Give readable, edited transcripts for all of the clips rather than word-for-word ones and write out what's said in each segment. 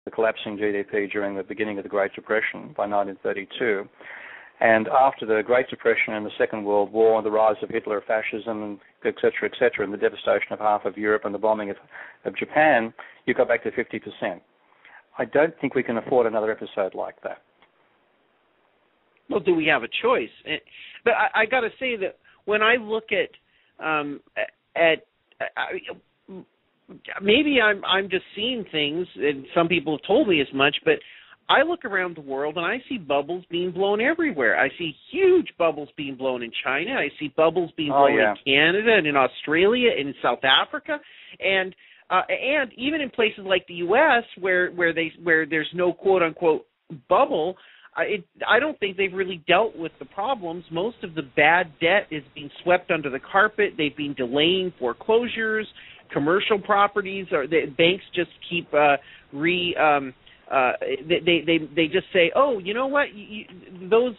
the collapsing GDP during the beginning of the Great Depression by 1932. And after the Great Depression and the Second World War and the rise of Hitler fascism, et cetera, and the devastation of half of Europe and the bombing of Japan, you go back to 50%. I don't think we can afford another episode like that. Well, do we have a choice? But I got to say that when I look at maybe I'm just seeing things, and some people have told me as much, but I look around the world and I see bubbles being blown everywhere. I see huge bubbles being blown in China. I see bubbles being blown in Canada and in Australia and in South Africa, and even in places like the U.S. where there's no quote unquote bubble. I don't think they've really dealt with the problems. Most of the bad debt is being swept under the carpet. They've been delaying foreclosures. Commercial properties, or the banks just keep they just say, oh, you know what? Those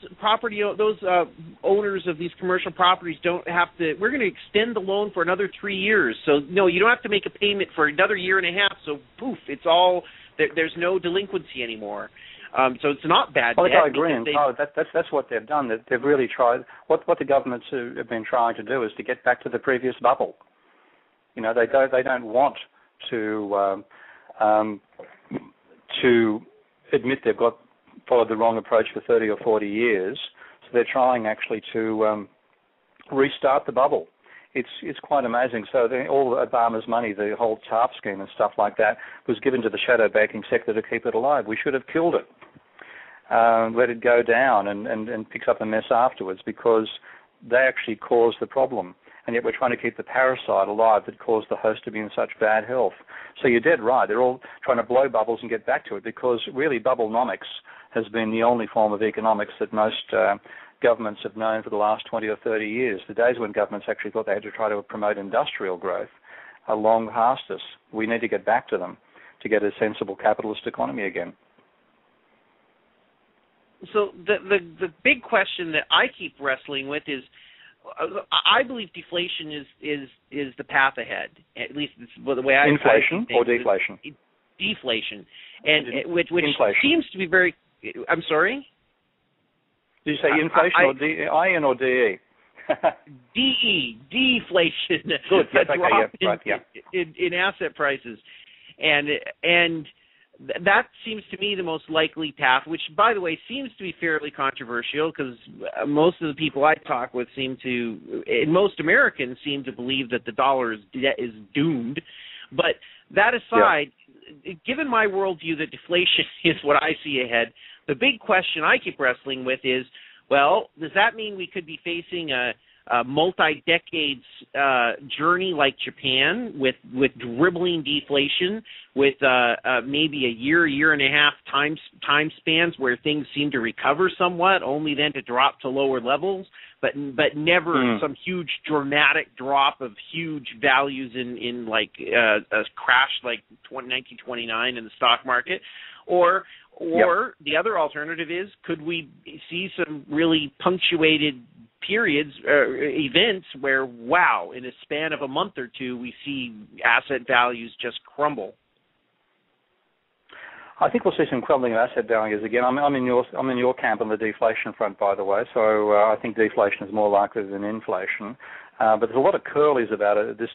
owners of these commercial properties don't have to. We're going to extend the loan for another 3 years. So no, you don't have to make a payment for another year and a half. So poof, it's all there's no delinquency anymore. So it's not bad. Well, I agree. That's what they've done. They've really tried. What the governments have been trying to do is to get back to the previous bubble. You know, they don't want to admit they've followed the wrong approach for 30 or 40 years. So they're trying actually to restart the bubble. It's quite amazing. So all Obama's money, the whole TARP scheme and stuff like that, was given to the shadow banking sector to keep it alive. We should have killed it, let it go down, and picks up a mess afterwards, because they actually caused the problem. And yet we're trying to keep the parasite alive that caused the host to be in such bad health. So you're dead right. They're all trying to blow bubbles and get back to it, because really bubblenomics has been the only form of economics that most governments have known for the last 20 or 30 years. The days when governments actually thought they had to try to promote industrial growth are long past us. We need to get back to them to get a sensible capitalist economy again. So the big question that I keep wrestling with is, I believe deflation is the path ahead. At least it's the way I inflation or deflation. Deflation, and which inflation seems to be very. I'm sorry. Did you say inflation or D-I-N or D-E? D-E, deflation. Good. Yes, okay, in asset prices, and that seems to me the most likely path, which, by the way, seems to be fairly controversial, because most of the people I talk with and most Americans seem to believe that the dollar is doomed. But that aside, given my worldview that deflation is what I see ahead, the big question I keep wrestling with is, well, does that mean we could be facing a multi-decades journey like Japan with dribbling deflation, with maybe a year and a half time spans where things seem to recover somewhat, only then to drop to lower levels, but never some huge dramatic drop of huge values in like a crash like 1929 in the stock market, or the other alternative is, could we see some really punctuated periods, events where, wow, in a span of a month or two, we see asset values just crumble? I think we'll see some crumbling of asset values again. I'm in your camp on the deflation front, by the way. So I think deflation is more likely than inflation. But there's a lot of curlies about it at this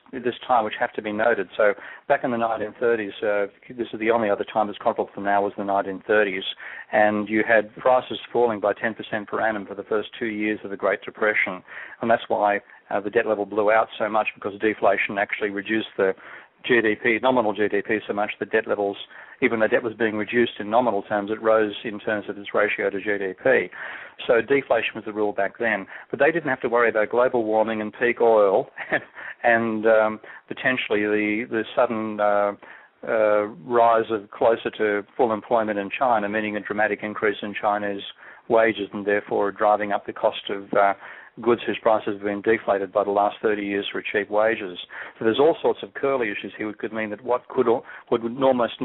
time, which have to be noted. So back in the 1930s, this is the only other time that's comparable to now, was the 1930s, and you had prices falling by 10% per annum for the first 2 years of the Great Depression, and that's why the debt level blew out so much, because deflation actually reduced the GDP, nominal GDP, so much the debt levels, even though debt was being reduced in nominal terms, it rose in terms of its ratio to GDP. So deflation was the rule back then. But they didn't have to worry about global warming and peak oil and potentially the sudden rise of closer to full employment in China, meaning a dramatic increase in China's wages and therefore driving up the cost of goods whose prices have been deflated by the last 30 years for cheap wages. So there's all sorts of curly issues here, which could mean that what would almost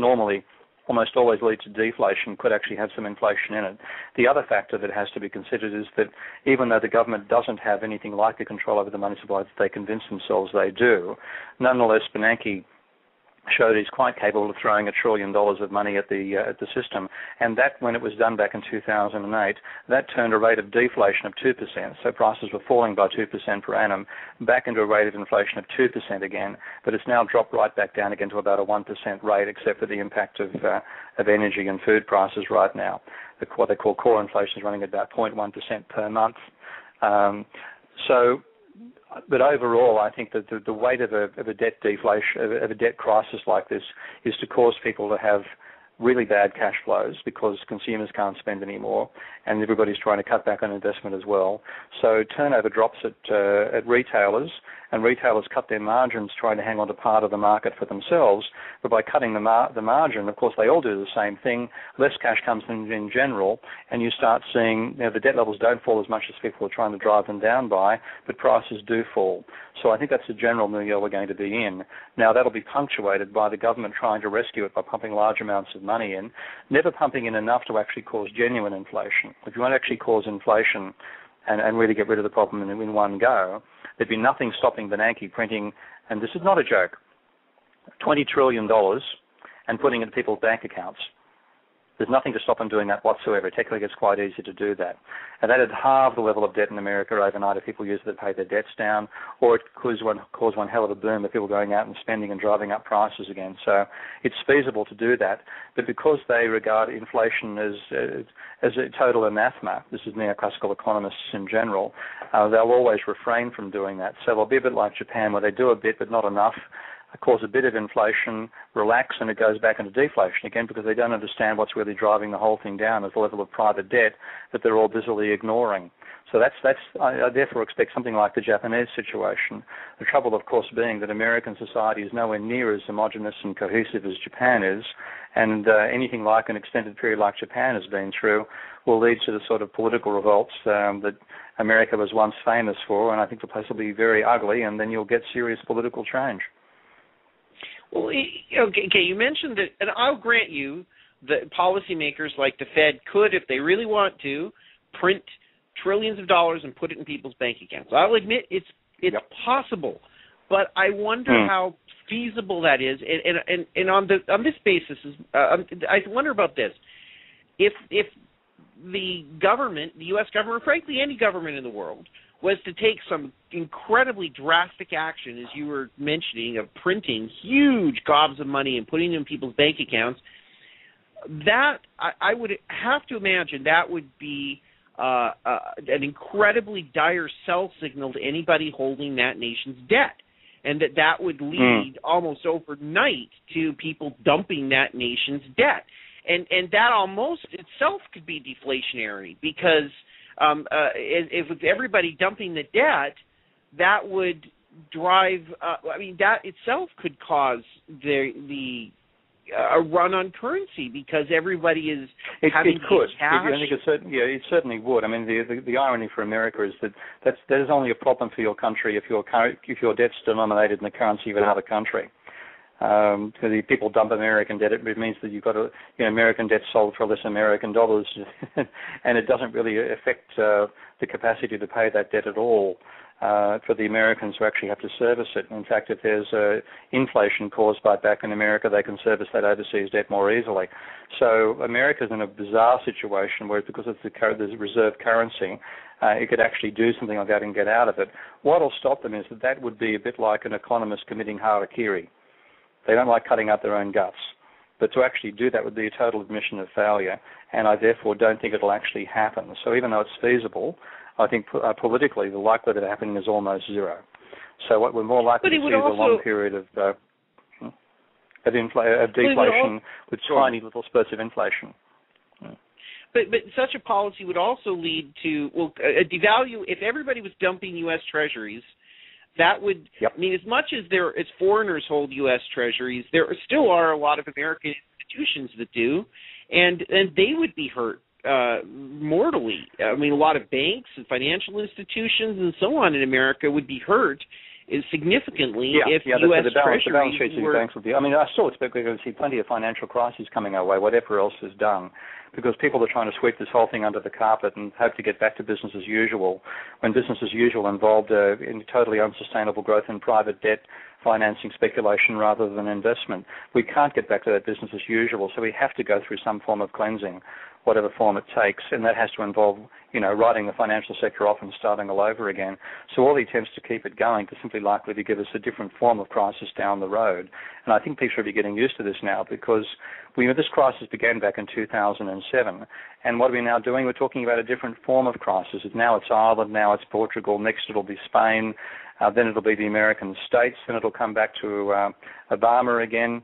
always lead to deflation could actually have some inflation in it. The other factor that has to be considered is that even though the government doesn't have anything like the control over the money supply that they convince themselves they do, nonetheless Bernanke showed he's quite capable of throwing $1 trillion of money at the system, and that, when it was done back in 2008, that turned a rate of deflation of 2%. So prices were falling by 2% per annum, back into a rate of inflation of 2% again. But it's now dropped right back down again to about a 1% rate, except for the impact of energy and food prices right now. What they call core inflation is running at about 0.1% per month. But overall, I think that the weight of a debt deflation, of a debt crisis like this, is to cause people to have really bad cash flows because consumers can't spend anymore, and everybody's trying to cut back on investment as well. So turnover drops at retailers, and retailers cut their margins trying to hang on to part of the market for themselves. But by cutting the margin, of course, they all do the same thing. Less cash comes in general, and you start seeing the debt levels don't fall as much as people are trying to drive them down by, but prices do fall. So I think that's the general milieu we're going to be in. Now, that'll be punctuated by the government trying to rescue it by pumping large amounts of money in, never pumping in enough to actually cause genuine inflation. If you want to actually cause inflation and really get rid of the problem in one go, there'd be nothing stopping Bernanke printing, and this is not a joke, $20 trillion and putting it in people's bank accounts. There's nothing to stop them doing that whatsoever. Technically, it's quite easy to do that. And that would halve the level of debt in America overnight if people use it to pay their debts down, or it could cause one hell of a boom of people going out and spending and driving up prices again. So it's feasible to do that. But because they regard inflation as a total anathema, this is neoclassical economists in general, they'll always refrain from doing that. So they'll be a bit like Japan, where they do a bit but not enough, cause a bit of inflation, relax, and it goes back into deflation again because they don't understand what's really driving the whole thing down as the level of private debt that they're all busily ignoring. So I therefore expect something like the Japanese situation. The trouble, of course, being that American society is nowhere near as homogenous and cohesive as Japan is, and anything like an extended period like Japan has been through will lead to the sort of political revolts that America was once famous for, and I think the place will be very ugly, and then you'll get serious political change. Well, okay, you mentioned that, and I'll grant you that policymakers like the Fed could, if they really want to, print trillions of dollars and put it in people's bank accounts. I'll admit it's possible, but I wonder how feasible that is. And on this basis, I wonder about this: if the government, the U.S. government, frankly any government in the world, was to take some incredibly drastic action, as you were mentioning, of printing huge gobs of money and putting them in people's bank accounts, that I would have to imagine that would be an incredibly dire sell signal to anybody holding that nation's debt, and that would lead almost overnight to people dumping that nation's debt. And that almost itself could be deflationary because if with everybody dumping the debt, that would drive. That itself could cause a run on currency because everybody is having cash. I think it certainly would. I mean, the irony for America is that is only a problem for your country if your debt's denominated in the currency of another country. Because if people dump American debt, it means that you've got American debt sold for less American dollars, and it doesn't really affect the capacity to pay that debt at all for the Americans who actually have to service it. In fact, if there's inflation caused by back in America, they can service that overseas debt more easily. So America's in a bizarre situation where, because it's the reserve currency, it could actually do something like that and get out of it. What will stop them is that would be a bit like an economist committing harakiri. They don't like cutting out their own guts. But to actually do that would be a total admission of failure, and I therefore don't think it'll actually happen. So even though it's feasible, I think politically the likelihood of it happening is almost zero. So what we're more likely to see is a long period of deflation with tiny little spurts of inflation. But such a policy would also lead to a devalue. If everybody was dumping U.S. Treasuries, that would, I mean, as much as foreigners hold U.S. Treasuries, there still are a lot of American institutions that do, and they would be hurt mortally. I mean, a lot of banks and financial institutions and so on in America would be hurt significantly if U.S. Treasuries the balance sheets of the banks would be. I mean, I still expect we're going to see plenty of financial crises coming our way, whatever else is done, because people are trying to sweep this whole thing under the carpet and hope to get back to business as usual, when business as usual involved in totally unsustainable growth in private debt, financing speculation rather than investment. We can't get back to that business as usual, so we have to go through some form of cleansing, whatever form it takes, and that has to involve, writing the financial sector off and starting all over again. So all the attempts to keep it going are simply likely to give us a different form of crisis down the road. And I think people should be getting used to this now, because this crisis began back in 2007, and what are we now doing? We're talking about a different form of crisis. Now it's Ireland, now it's Portugal, next it'll be Spain, then it'll be the American states, then it'll come back to Obama again.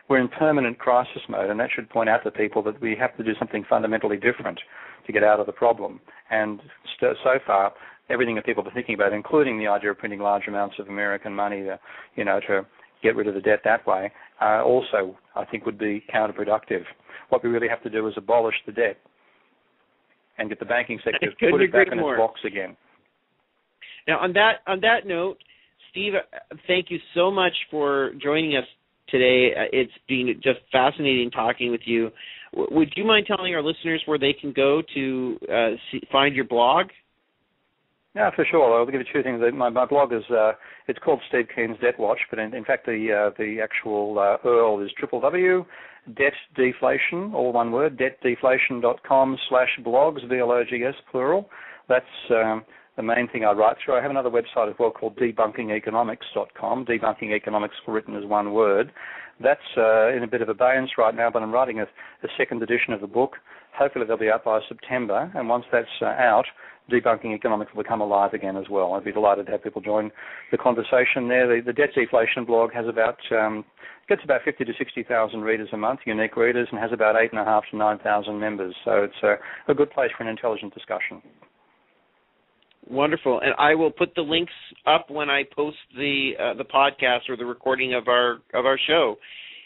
We're in permanent crisis mode, and that should point out to people that we have to do something fundamentally different to get out of the problem. And so far, everything that people are thinking about, including the idea of printing large amounts of American money to get rid of the debt that way, also I think would be counterproductive. What we really have to do is abolish the debt and get the banking sector to put it back in its box again. Now, on that note, Steve, thank you so much for joining us today. It's been just fascinating talking with you. Would you mind telling our listeners where they can go to find your blog? Yeah, for sure. I'll give you two things. My blog is it's called Steve Keen's Debt Watch, but in fact the actual URL is www.debtdeflation, all one word, debtdeflation.com/blogs, blogs, plural. That's the main thing I write through. I have another website as well called debunkingeconomics.com, debunking economics written as one word. That's in a bit of abeyance right now, but I'm writing a second edition of the book. Hopefully they'll be out by September, and once that's out, Debunking Economics will become alive again as well. I'd be delighted to have people join the conversation there. The Debt Deflation blog has gets about 50 to 60,000 readers a month, unique readers, and has about 8,500 to 9,000 members. So it's a good place for an intelligent discussion. Wonderful, and I will put the links up when I post the podcast or the recording of our show.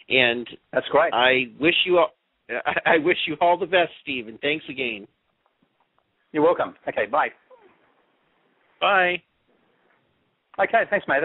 And that's great. I wish you all the best, Steve, and thanks again. You're welcome. Okay, bye. Bye. Okay, thanks, mate.